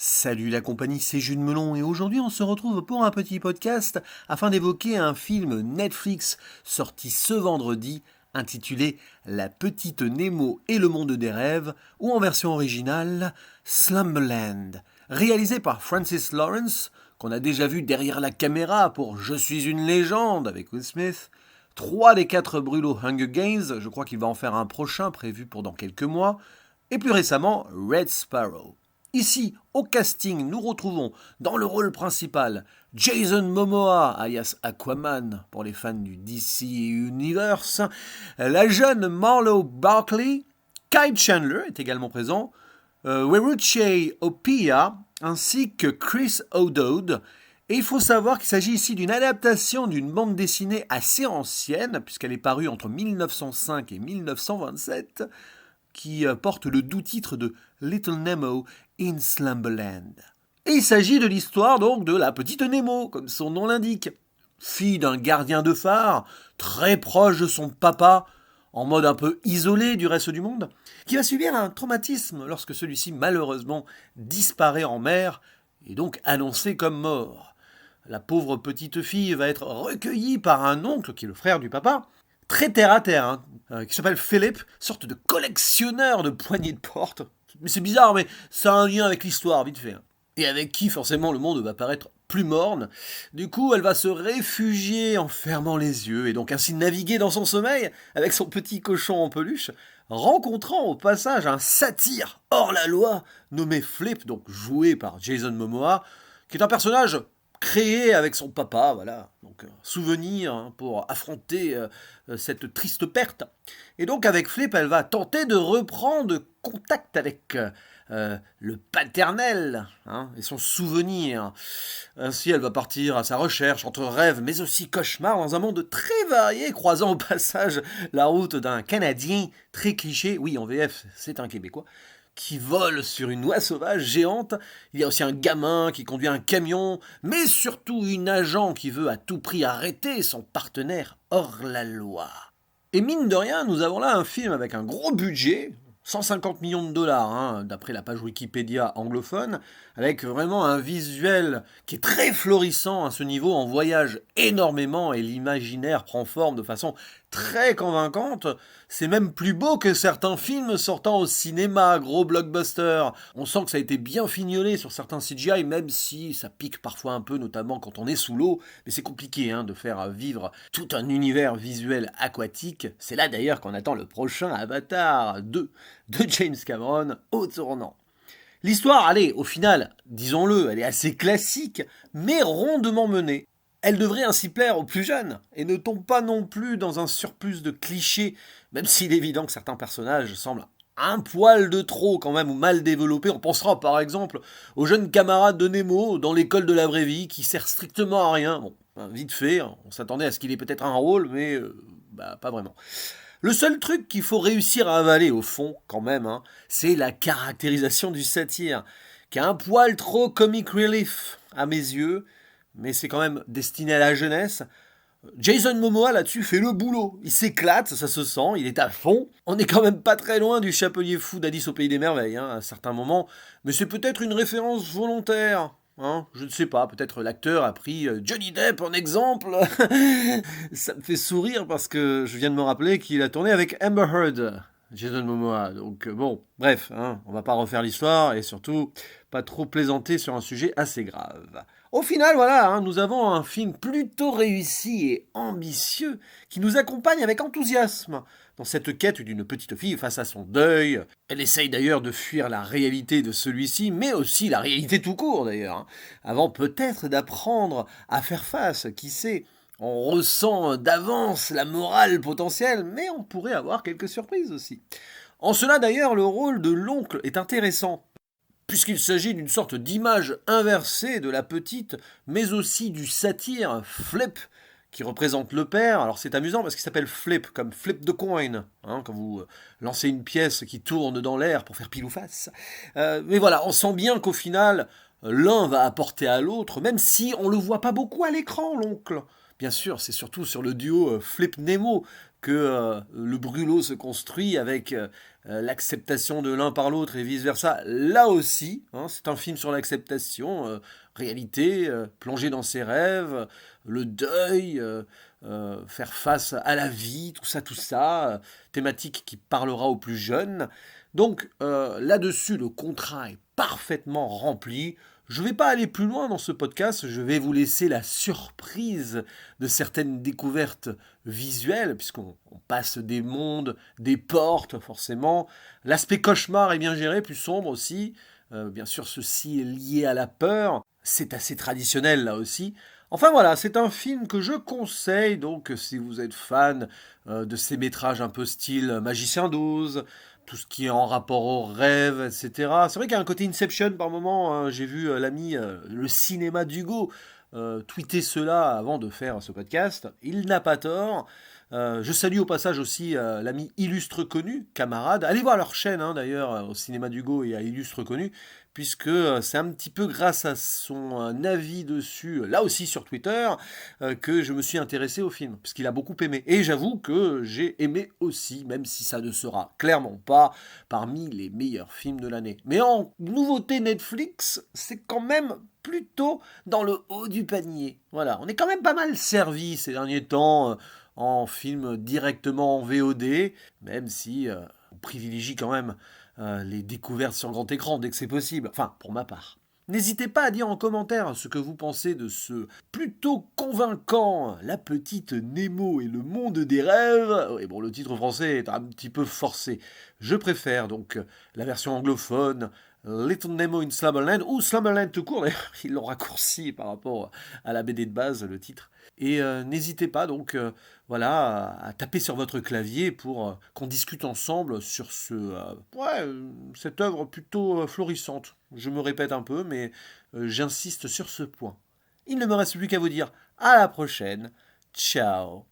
Salut la compagnie, c'est Jules Melon et aujourd'hui on se retrouve pour un petit podcast afin d'évoquer un film Netflix sorti ce vendredi intitulé La Petite Nemo et le Monde des Rêves ou en version originale Slumberland, réalisé par Francis Lawrence qu'on a déjà vu derrière la caméra pour Je suis une légende avec Will Smith, 3 des 4 brûlots Hunger Games, je crois qu'il va en faire un prochain prévu pour dans quelques mois, et plus récemment Red Sparrow. Ici, au casting, nous retrouvons dans le rôle principal Jason Momoa, alias Aquaman pour les fans du DC Universe, la jeune Marlo Barkley, Kyle Chandler est également présent, Weruche Opia, ainsi que Chris O'Dowd. Et il faut savoir qu'il s'agit ici d'une adaptation d'une bande dessinée assez ancienne, puisqu'elle est parue entre 1905 et 1927, qui porte le doux titre de Little Nemo in Slumberland. Et il s'agit de l'histoire donc de la petite Nemo, comme son nom l'indique. Fille d'un gardien de phare, très proche de son papa, en mode un peu isolé du reste du monde, qui va subir un traumatisme lorsque celui-ci malheureusement disparaît en mer et donc annoncé comme mort. La pauvre petite fille va être recueillie par un oncle, qui est le frère du papa, très terre-à-terre, qui s'appelle Philip, sorte de collectionneur de poignées de porte. Mais c'est bizarre, mais ça a un lien avec l'histoire, vite fait. Et avec qui, forcément, le monde va paraître plus morne. Du coup, elle va se réfugier en fermant les yeux, et donc ainsi naviguer dans son sommeil, avec son petit cochon en peluche, rencontrant au passage un satyre hors la loi, nommé Flip, donc joué par Jason Momoa, qui est un personnage créé avec son papa, voilà, donc souvenir pour affronter cette triste perte. Et donc avec Flip, elle va tenter de reprendre contact avec le paternel et son souvenir. Ainsi, elle va partir à sa recherche entre rêves mais aussi cauchemars dans un monde très varié, croisant au passage la route d'un Canadien très cliché, oui en VF c'est un Québécois, qui vole sur une oie sauvage géante. Il y a aussi un gamin qui conduit un camion, mais surtout une agent qui veut à tout prix arrêter son partenaire hors la loi. Et mine de rien, nous avons là un film avec un gros budget, 150 millions de dollars, d'après la page Wikipédia anglophone, avec vraiment un visuel qui est très florissant à ce niveau, on voyage énormément et l'imaginaire prend forme de façon très convaincante. C'est même plus beau que certains films sortant au cinéma, gros blockbuster. On sent que ça a été bien fignolé sur certains CGI, même si ça pique parfois un peu, notamment quand on est sous l'eau. Mais c'est compliqué de faire vivre tout un univers visuel aquatique. C'est là d'ailleurs qu'on attend le prochain Avatar 2 de James Cameron au tournant. L'histoire, allez, au final, disons-le, elle est assez classique, mais rondement menée. Elle devrait ainsi plaire aux plus jeunes, et ne tombe pas non plus dans un surplus de clichés, même s'il est évident que certains personnages semblent un poil de trop quand même, ou mal développés. On pensera par exemple au jeune camarade de Nemo dans l'école de la vraie vie, qui sert strictement à rien. Bon, vite fait, on s'attendait à ce qu'il ait peut-être un rôle, mais pas vraiment. Le seul truc qu'il faut réussir à avaler au fond, quand même, c'est la caractérisation du satyre, qui a un poil trop comic relief à mes yeux, mais c'est quand même destiné à la jeunesse. Jason Momoa là-dessus fait le boulot, il s'éclate, ça se sent, il est à fond. On n'est quand même pas très loin du chapelier fou d'Alice au Pays des Merveilles, à certains moments, mais c'est peut-être une référence volontaire. Je ne sais pas, peut-être l'acteur a pris Johnny Depp en exemple. Ça me fait sourire parce que je viens de me rappeler qu'il a tourné avec Amber Heard, Jason Momoa. Donc bon, bref, on va pas refaire l'histoire et surtout pas trop plaisanter sur un sujet assez grave. Au final, voilà, nous avons un film plutôt réussi et ambitieux qui nous accompagne avec enthousiasme dans cette quête d'une petite fille face à son deuil. Elle essaye d'ailleurs de fuir la réalité de celui-ci, mais aussi la réalité tout court d'ailleurs, avant peut-être d'apprendre à faire face, qui sait. On ressent d'avance la morale potentielle, mais on pourrait avoir quelques surprises aussi. En cela d'ailleurs, le rôle de l'oncle est intéressant, puisqu'il s'agit d'une sorte d'image inversée de la petite, mais aussi du satyre Flip, qui représente le père. Alors c'est amusant parce qu'il s'appelle Flip, comme Flip the Coin, quand vous lancez une pièce qui tourne dans l'air pour faire pile ou face. Mais voilà, on sent bien qu'au final, l'un va apporter à l'autre, même si on le voit pas beaucoup à l'écran, l'oncle. Bien sûr, c'est surtout sur le duo Flip-Nemo que le brûlot se construit avec l'acceptation de l'un par l'autre et vice-versa. Là aussi, hein, c'est un film sur l'acceptation, réalité, plonger dans ses rêves, le deuil, faire face à la vie, tout ça, thématique qui parlera aux plus jeunes. Donc là-dessus, le contrat est parfaitement rempli. Je ne vais pas aller plus loin dans ce podcast, je vais vous laisser la surprise de certaines découvertes visuelles, puisqu'on passe des mondes, des portes forcément. L'aspect cauchemar est bien géré, plus sombre aussi. Bien sûr, ceci est lié à la peur. C'est assez traditionnel là aussi. Enfin voilà, c'est un film que je conseille, donc si vous êtes fan de ces métrages un peu style Magicien d'Oz, tout ce qui est en rapport au rêve, etc. C'est vrai qu'il y a un côté Inception par moment, hein. J'ai vu l'ami le cinéma d'Hugo tweeter cela avant de faire ce podcast. Il n'a pas tort. Je salue au passage aussi l'ami Illustre Connu, camarade. Allez voir leur chaîne hein, d'ailleurs au cinéma d'Hugo et à Illustre Connu, puisque c'est un petit peu grâce à son avis dessus, là aussi sur Twitter, que je me suis intéressé au film, puisqu'il a beaucoup aimé. Et j'avoue que j'ai aimé aussi, même si ça ne sera clairement pas parmi les meilleurs films de l'année. Mais en nouveauté Netflix, c'est quand même plutôt dans le haut du panier. Voilà, on est quand même pas mal servi ces derniers temps en film directement en VOD, même si on privilégie quand même les découvertes sur grand écran dès que c'est possible, enfin pour ma part. N'hésitez pas à dire en commentaire ce que vous pensez de ce plutôt convaincant La petite Nemo et le monde des rêves. Et bon, le titre français est un petit peu forcé. Je préfère donc la version anglophone, Little Nemo in Slumberland, ou Slumberland tout court, d'ailleurs, ils l'ont raccourci par rapport à la BD de base, le titre. Et n'hésitez pas donc voilà, à taper sur votre clavier pour qu'on discute ensemble sur cette œuvre plutôt florissante. Je me répète un peu, mais j'insiste sur ce point. Il ne me reste plus qu'à vous dire à la prochaine. Ciao.